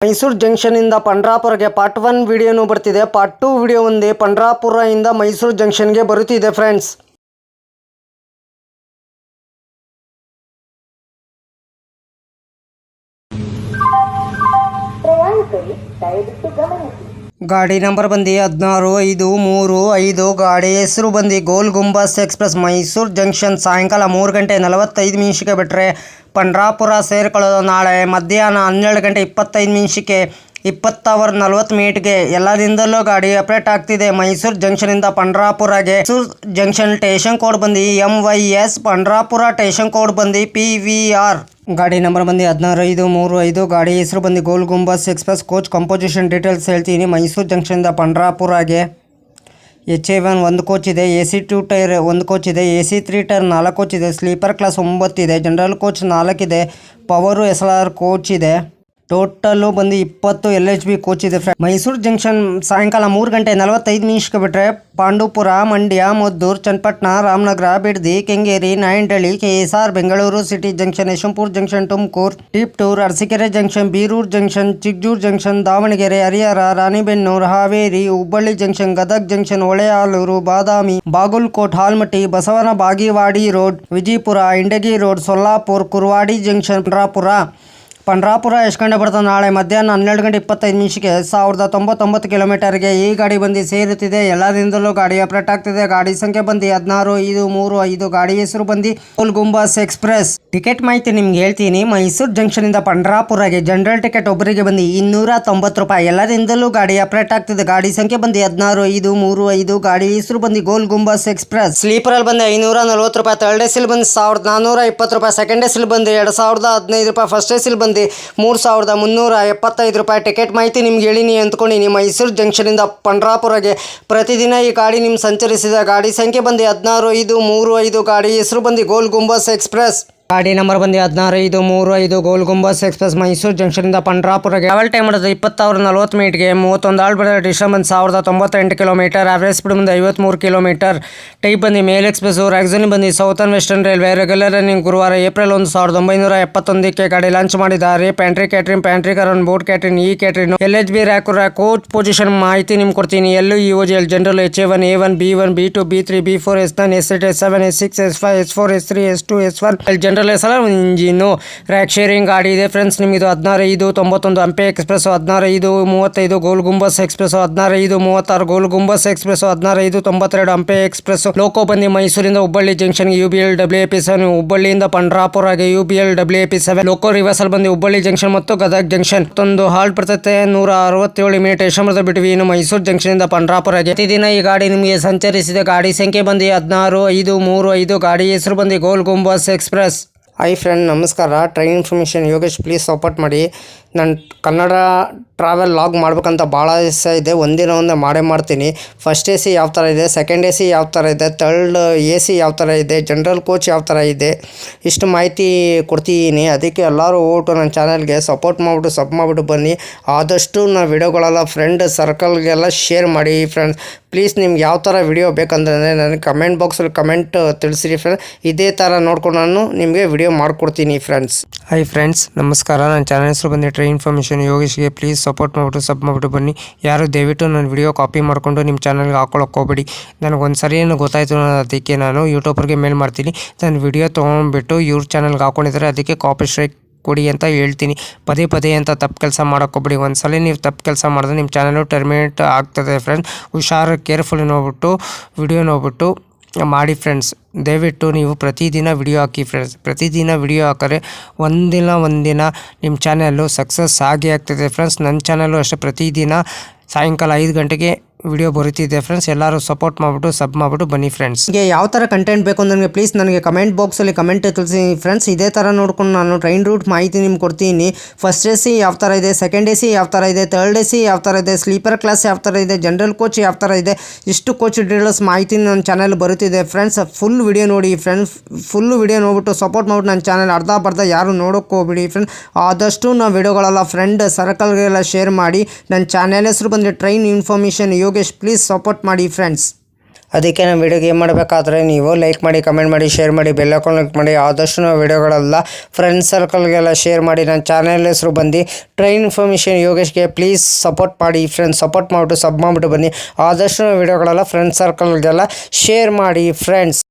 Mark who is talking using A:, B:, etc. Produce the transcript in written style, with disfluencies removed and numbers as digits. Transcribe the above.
A: ಮೈಸೂರು ಜಂಕ್ಷನಿಂದ ಪಂಡ್ರಾಪುರಗೆ ಪಾರ್ಟ್ 1 ವಿಡಿಯೋನು ಬರ್ತಿದೆ. Part 2 video ಒಂದೇ ಪಂಡ್ರಾಪುರ ಇಂದ ಮೈಸೂರು ಜಂಕ್ಷನ್ಗೆ ಬರುತ್ತಿದೆ ಫ್ರೆಂಡ್ಸ್. ಗಾಡಿ ನಂಬರ್ ಬಂದು 16-535. ಗಾಡಿ ಹೆಸರು ಬಂದು ಗೋಲ್ ಗುಂಬಸ್ ಎಕ್ಸ್ಪ್ರೆಸ್. ಮೈಸೂರು ಜಂಕ್ಷನ್ ಸಾಯಂಕಾಲ 3:45 ಬಿಟ್ಟರೆ ಪಂಡ್ರಾಪುರ ಸೇರ್ಕೊಳ್ಳೋದು ನಾಳೆ ಮಧ್ಯಾಹ್ನ 12:25 20:40 ಎಲ್ಲದಿಂದಲೂ ಗಾಡಿ ಅಪ್ಡೇಟ್ ಆಗ್ತಿದೆ. ಮೈಸೂರು ಜಂಕ್ಷನಿಂದ ಪಂಡ್ರಾಪುರಗೆ ಮೈಸೂರು ಜಂಕ್ಷನ್ ಸ್ಟೇಷನ್ ಕೋಡ್ ಬಂದು MYS, ಪಂಡ್ರಾಪುರ ಸ್ಟೇಷನ್ ಕೋಡ್ ಬಂದು PVR. ಗಾಡಿ ನಂಬರ್ ಬಂದು 16-535. ಗಾಡಿ ಹೆಸರು ಬಂದು Gol Gumbaz express. Coach composition details ಹೇಳ್ತೀನಿ. ಮೈಸೂರು ಜಂಕ್ಷನಿಂದ ಪಂಡ್ರಾಪುರಗೆ HA1 1 ಕೋಚ್ ಇದೆ, AC2 ಟೈರ್ 1 ಕೋಚ್ ಇದೆ, AC3 ಟೈರ್ 4 ಕೋಚ್ ಇದೆ, ಸ್ಲೀಪರ್ ಕ್ಲಾಸ್ 9 ಇದೆ, ಜನರಲ್ ಕೋಚ್ 4 ಇದೆ, ಪವರು SLR ಕೋಚ್ ಇದೆ. ಟೋಟಲ್ಲು ಬಂದು 20 LHB ಕೋಚ್ ಇದೆ. ಮೈಸೂರು ಜಂಕ್ಷನ್ ಸಾಯಂಕಾಲ 3:45 ಬಿಟ್ಟರೆ Pandavapura, Mandya, Maddur, Channapatna, Ramanagara, Bidadi, Kengeri, Nayandahalli, KSR, Bengaluru city junction, Yeshwantpur junction, Tumakuru, Tiptur, Arsikere junction, Birur junction, Chikkajajur junction, Davangere, Harihar, Ranebennur, Haveri, Hubballi junction, Gadag junction, Holealur, Badami, Bagalkot, Almatti, Basavana Bagewadi road, Vijayapura, Indi road, Solapur, Kurduwadi junction, Pandharpur ಎಷ್ಟು ಗಂಟೆ ಬರ್ತದೆ ನಾಳೆ ಮಧ್ಯಾಹ್ನ 12:25 1099 ಕಿಲೋಮೀಟರ್ಗೆ ಈ ಗಾಡಿ ಬಂದು ಸೇರುತ್ತಿದೆ. ಎಲ್ಲದಿಂದಲೂ ಗಾಡಿ ಅಪ್ಡೇಟ್ ಆಗ್ತಿದೆ. ಗಾಡಿ ಸಂಖ್ಯೆ ಬಂದು 16-535. ಗಾಡಿ ಹೆಸರು ಬಂದು ಗೋಲ್ ಗುಂಬಸ್ ಎಕ್ಸ್ಪ್ರೆಸ್. ಟಿಕೆಟ್ ಮಾಹಿತಿ ನಿಮ್ಗೆ ಹೇಳ್ತೀನಿ. ಮೈಸೂರು ಜಂಕ್ಷನಿಂದ ಪಂಡ್ರಾಪುರಗೆ ಜನರಲ್ ಟಿಕೆಟ್ ಒಬ್ಬರಿಗೆ ಬಂದು 290 ರೂಪಾಯಿ. ಎಲ್ಲದಿಂದಲೂ ಗಾಡಿ ಅಪ್ಡೇಟ್ ಆಗ್ತಿದೆ. ಗಾಡಿ ಸಂಖ್ಯೆ ಬಂದು 16-535. ಗಾಡಿ ಹೆಸರು ಬಂದು ಗೋಲ್ ಗುಂಬಸ್ ಎಕ್ಸ್ಪ್ರೆಸ್. ಸ್ಲೀಪರಲ್ಲಿ ಬಂದು 540 ರೂಪಾಯಿ, ಥರ್ಡ್ ಎಸಿಲ್ ಬಂದು 1420 ರೂಪಾಯಿ, ಸೆಕೆಂಡ್ ಎಸಿಲ್ ಬಂದು 2015 ರೂಪಾಯಿ, ಫಸ್ಟ್ ಎಸಿಲ್ ಬಂದು 3375 ರೂಪಾಯಿ. ಟಿಕೆಟ್ ಮಾಹಿತಿ ನಿಮ್ಗೆ ಹೇಳಿನಿ ಅಂದ್ಕೊಂಡಿನಿ. ಮೈಸೂರು ಜಂಕ್ಷನಿಂದ ಪಂಡ್ರಾಪುರಗೆ ಪ್ರತಿದಿನ ಈ ಗಾಡಿ ನಿಮ್ಮ ಸಂಚರಿಸಿದ. ಗಾಡಿ ಸಂಖ್ಯೆ ಬಂದು 16-535. ಗಾಡಿ ಹೆಸರು ಬಂದು ಗೋಲ್ ಗುಂಬಸ್ ಎಕ್ಸ್ಪ್ರೆಸ್. ಗಾಡಿ ನಂಬರ್ ಬಂದು 16-535 ಗೋಲ್ ಗುಂಬಸ್ ಎಕ್ಸ್ಪ್ರೆಸ್. ಮೈಸೂರು ಜಂಕ್ಷನಿಂದ ಪಂಡ್ರಾಪುರಗೆ ಟ್ರಾವೆಲ್ ಟೈಮ್ ಮಾಡೋದು 20:40 31 ಆಲ್ ಬರೋ ಡಿಸ್ಟೆನ್ಸ್ 1098 ಕಿಲೋಮೀಟರ್. ಆವ್ರೇಜ್ ಸ್ಪೀಡ್ ಬಂದು 53 ಕಿಲೋಮೀಟರ್. ಟೈಪ್ ಬಂದು ಮೇಲ್ ಎಕ್ಸ್ಪ್ರೆಸ್. ರ್ಯಾಕ್ಸನ್ ಬಂದು Southern Western Railway. Regular running ಗುರುವಾರ ಏಪ್ರಿಲ್ 1 1971 ಗಾಡಿ ಲಾಂಚ್ ಮಾಡಿದ್ದಾರೆ. ಪ್ಯಾಂಟ್ರಿ ಕ್ಯಾಟ್ರಿಂಗ್, ಪ್ಯಾಂಟ್ರಿ ಕರನ್, ಬೋಟ್ ಕ್ಯಾಟ್ರಿಂಗ್, ಈ catering, LHB rake, coach position ಮಾಹಿತಿ ನಿಮ್ಗೆ ಕೊಡ್ತೀನಿ. LUEOGL general HA1, A1, B1, B2, B3, B4, S9, S8, S7, S6, S5, S4, S3, S2, S1 general engine. Rake sharing ಗಾಡಿ ಇದೆ friends. ನಿಮಗಿದು 16-591 Hampi express, 16-35 Gol Gumbaz express, 16-36 Gol Gumbaz express, 16-92 Hampi express. Loco ಬಂದು ಮೈಸೂರಿಂದ Hubballi ಜಂಕ್ಷನ್ಗೆ UBL WAP7, ಹುಬ್ಬಳ್ಳಿಯಿಂದ ಪಂಡ್ರಾಪುರಗೆ UBL WAP7. ಲೋಕೋ reversal ಬಂದು Hubballi junction ಮತ್ತು Gadag junction. ಮತ್ತೊಂದು halt ಬರ್ತೈತೆ 167 ಮಿನಿಟ್ ಯಶವಂತಪುರ ಬಿಟ್ವೀನ್ ಮೈಸೂರು ಜಂಕ್ಷನಿಂದ ಪಂಡ್ರಾಪುರಗೆ. ಪ್ರತಿದಿನ ಈ ಗಾಡಿ ನಿಮಗೆ ಸಂಚರಿಸಿದೆ. ಗಾಡಿ ಸಂಖ್ಯೆ ಬಂದು 16-535. ಗಾಡಿ ಹೆಸರು ಬಂದು Gol Gumbaz express. Hi friend, ನಮಸ್ಕಾರ. Train information Yogesh, please support ಮಾಡಿ. ನಾನು ಕನ್ನಡ ಟ್ರಾವೆಲ್ ಲಾಗ್ ಮಾಡ್ಬೇಕಂತ ಭಾಳ ಇಷ್ಟ ಇದೆ. ಒಂದೇ ಮಾಡೇ ಮಾಡ್ತೀನಿ. ಫಸ್ಟ್ AC ಯಾವ ಥರ ಇದೆ, ಸೆಕೆಂಡ್ AC ಯಾವ ಥರ ಇದೆ, ಥರ್ಡ್ AC ಯಾವ ಥರ ಇದೆ, ಜನರಲ್ ಕೋಚ್ ಯಾವ ಥರ ಇದೆ, ಇಷ್ಟು ಮಾಹಿತಿ ಕೊಡ್ತಿದ್ದೀನಿ. ಅದಕ್ಕೆ ಎಲ್ಲರೂ ಹೋಗ್ಬಿಟ್ಟು ನನ್ನ ಚಾನಲ್ಗೆ ಸಪೋರ್ಟ್ ಮಾಡಿಬಿಟ್ಟು ಮಾಡಿಬಿಟ್ಟು ಬನ್ನಿ. ಆದಷ್ಟು ನಾನು ವಿಡಿಯೋಗಳೆಲ್ಲ ಫ್ರೆಂಡ್ ಸರ್ಕಲ್ಗೆಲ್ಲ ಶೇರ್ ಮಾಡಿ ಫ್ರೆಂಡ್ಸ್. ಪ್ಲೀಸ್ ನಿಮ್ಗೆ ಯಾವ ಥರ ವಿಡಿಯೋ ಬೇಕಂದ್ರೆ ನನಗೆ ಕಮೆಂಟ್ ಬಾಕ್ಸಲ್ಲಿ ಕಮೆಂಟ್ ತಿಳಿಸಿರಿ ಫ್ರೆಂಡ್ಸ್. ಇದೇ ಥರ ನೋಡ್ಕೊಂಡು ನಾನು ನಿಮಗೆ ವಿಡಿಯೋ ಮಾಡಿಕೊಡ್ತೀನಿ ಫ್ರೆಂಡ್ಸ್. ಹಾಯ್ ಫ್ರೆಂಡ್ಸ್, ನಮಸ್ಕಾರ. ನನ್ನ ಚಾನಲ್ ಹೆಸರು ಬಂದು ಟ್ರೈನ್ ಇನ್ಫಾರ್ಮೇಷನ್ ಯೋಗೇಶ್ಗೆ. ಪ್ಲೀಸ್ ಸಪೋರ್ಟ್ ಮಾಡಿಬಿಟ್ಟು ಬನ್ನಿ. ಯಾರು ದಯವಿಟ್ಟು ನನ್ನ ವಿಡಿಯೋ ಕಾಪಿ ಮಾಡಿಕೊಂಡು ನಿಮ್ಮ ಚಾನಲ್ಗೆ ಹಾಕೊಳ್ಳೋಕೆ ಹೋಗಬೇಡಿ. ನನಗೊಂದು ಸರಿ ಏನು ಗೊತ್ತಾಯಿತು, ಅದಕ್ಕೆ ನಾನು ಯೂಟ್ಯೂಬರ್ಗೆ ಮೇಲ್ ಮಾಡ್ತೀನಿ. ನನ್ನ ವಿಡಿಯೋ ತೊಗೊಂಡ್ಬಿಟ್ಟು ಇವ್ರ ಚಾನಲ್ಗೆ ಹಾಕ್ಕೊಂಡಿದ್ದಾರೆ, ಅದಕ್ಕೆ ಕಾಪಿ ಸ್ಟ್ರೈಕ್ ಕೊಡಿ ಅಂತ ಹೇಳ್ತೀನಿ. ಪದೇ ಅಂತ ತಪ್ಪು ಕೆಲಸ ಮಾಡೋಕ್ಕೋಗ್ಬಿಡಿ. ಒಂದ್ಸಲ ನೀವು ತಪ್ಪು ಕೆಲಸ ಮಾಡಿದ್ರೆ ನಿಮ್ಮ ಚಾನಲು ಟರ್ಮಿನೇಟ್ ಆಗ್ತದೆ ಫ್ರೆಂಡ್ಸ್. ಹುಷಾರು, ಕೇರ್ಫುಲ್ ನೋಡ್ಬಿಟ್ಟು ವಿಡಿಯೋ ನೋಡ್ಬಿಟ್ಟು ಮಾಡಿ ಫ್ರೆಂಡ್ಸ್. ದಯವಿಟ್ಟು ನೀವು ಪ್ರತಿದಿನ ವಿಡಿಯೋ ಹಾಕಿ ಫ್ರೆಂಡ್ಸ್. ಪ್ರತಿದಿನ ವಿಡಿಯೋ ಹಾಕಿದ್ರೆ ಒಂದಿನ ನಿಮ್ಮ ಚಾನಲ್ಲು ಸಕ್ಸಸ್ ಆಗೇ ಆಗ್ತದೆ ಫ್ರೆಂಡ್ಸ್. ನನ್ನ ಚಾನಲ್ಲು ಅಷ್ಟೇ ಪ್ರತಿದಿನ ಸಾಯಂಕಾಲ 5 ಗಂಟೆಗೆ ವಿಡಿಯೋ ಬರುತ್ತಿದೆ ಫ್ರೆಂಡ್ಸ್. ಎಲ್ಲರೂ ಸಪೋರ್ಟ್ ಮಾಡಿಬಿಟ್ಟು ಬನ್ನಿ ಫ್ರೆಂಡ್ಸ್. ಹೀಗೆ ಯಾವ ಥರ ಕಂಟೆಂಟ್ ಬೇಕು ನನಗೆ ಪ್ಲೀಸ್ ನನಗೆ ಕಮೆಂಟ್ ಬಾಕ್ಸಲ್ಲಿ ಕಮೆಂಟ್ ತಿಳಿಸಿ ಫ್ರೆಂಡ್ಸ್. ಇದೇ ಥರ ನೋಡ್ಕೊಂಡು ನಾನು ಟ್ರೈನ್ ರೂಟ್ ಮಾಹಿತಿ ನಿಮ್ಗೆ ಕೊಡ್ತೀನಿ. ಫಸ್ಟ್ AC ಯಾವ ಥರ ಇದೆ, ಸೆಕೆಂಡ್ AC ಯಾವ ಥರ ಇದೆ, ಥರ್ಡ್ AC ಯಾವ ಥರ ಇದೆ, ಸ್ಲೀಪರ್ ಕ್ಲಾಸ್ ಯಾವ ಥರ ಇದೆ, ಜನರಲ್ ಕೋಚ್ ಯಾವ ಥರ ಇದೆ, ಇಷ್ಟು ಕೋಚ್ ಡೀಟೇಲ್ಸ್ ಮಾಹಿತಿ ನನ್ನ ಚಾನಲ್ ಬರುತ್ತಿದೆ ಫ್ರೆಂಡ್ಸ್. ಫುಲ್ ವಿಡಿಯೋ ನೋಡಿ ಫ್ರೆಂಡ್ಸ್. ಫುಲ್ಲು ವಿಡಿಯೋ ನೋಡ್ಬಿಟ್ಟು ಸಪೋರ್ಟ್ ಮಾಡಿಬಿಟ್ಟು ನನ್ನ ಚಾನಲ್ ಅರ್ಧ ಯಾರು ನೋಡೋಕ್ಕೆ ಹೋಗ್ಬಿಡಿ ಫ್ರೆಂಡ್ಸ್. ಆದಷ್ಟು ನಾವು ವಿಡಿಯೋಗಳೆಲ್ಲ ಫ್ರೆಂಡ್ ಸರ್ಕಲ್ಗೆಲ್ಲ ಶೇರ್ ಮಾಡಿ. ನನ್ನ ಚಾನಲ್ ಹೆಸರು ಬಂದು train information Yogesh. Please support ಮಾಡಿ ಫ್ರೆಂಡ್ಸ್. ಅದಕ್ಕೆ ನಮ್ಮ ವಿಡಿಯೋಗೆ ಏನು ಮಾಡಬೇಕಾದ್ರೆ ನೀವು ಲೈಕ್ ಮಾಡಿ, ಕಮೆಂಟ್ ಮಾಡಿ, ಶೇರ್ ಮಾಡಿ, ಬೆಲ್ ಐಕಾನ್ ಕ್ಲಿಕ್ ಮಾಡಿ. ಆದಷ್ಟು ನಾವು ವಿಡಿಯೋಗಳೆಲ್ಲ ಫ್ರೆಂಡ್ಸ್ ಸರ್ಕಲ್ಗೆಲ್ಲ ಶೇರ್ ಮಾಡಿ. ನನ್ನ ಚಾನಲ್ ಹೆಸರು ಬಂದು ಟ್ರೈನ್ ಇನ್ಫಾರ್ಮೇಷನ್ ಯೋಗೇಶ್ಗೆ. ಪ್ಲೀಸ್ ಸಪೋರ್ಟ್ ಮಾಡಿ ಫ್ರೆಂಡ್ಸ್, ಸಪೋರ್ಟ್ ಮಾಡಿಬಿಟ್ಟು ಸಬ್ ಮಾಡಿಬಿಟ್ಟು ಬನ್ನಿ. ಆದಷ್ಟು ನಾವು ವಿಡಿಯೋಗಳೆಲ್ಲ ಫ್ರೆಂಡ್ಸ್ ಸರ್ಕಲ್ಗೆಲ್ಲ ಶೇರ್ ಮಾಡಿ ಫ್ರೆಂಡ್ಸ್.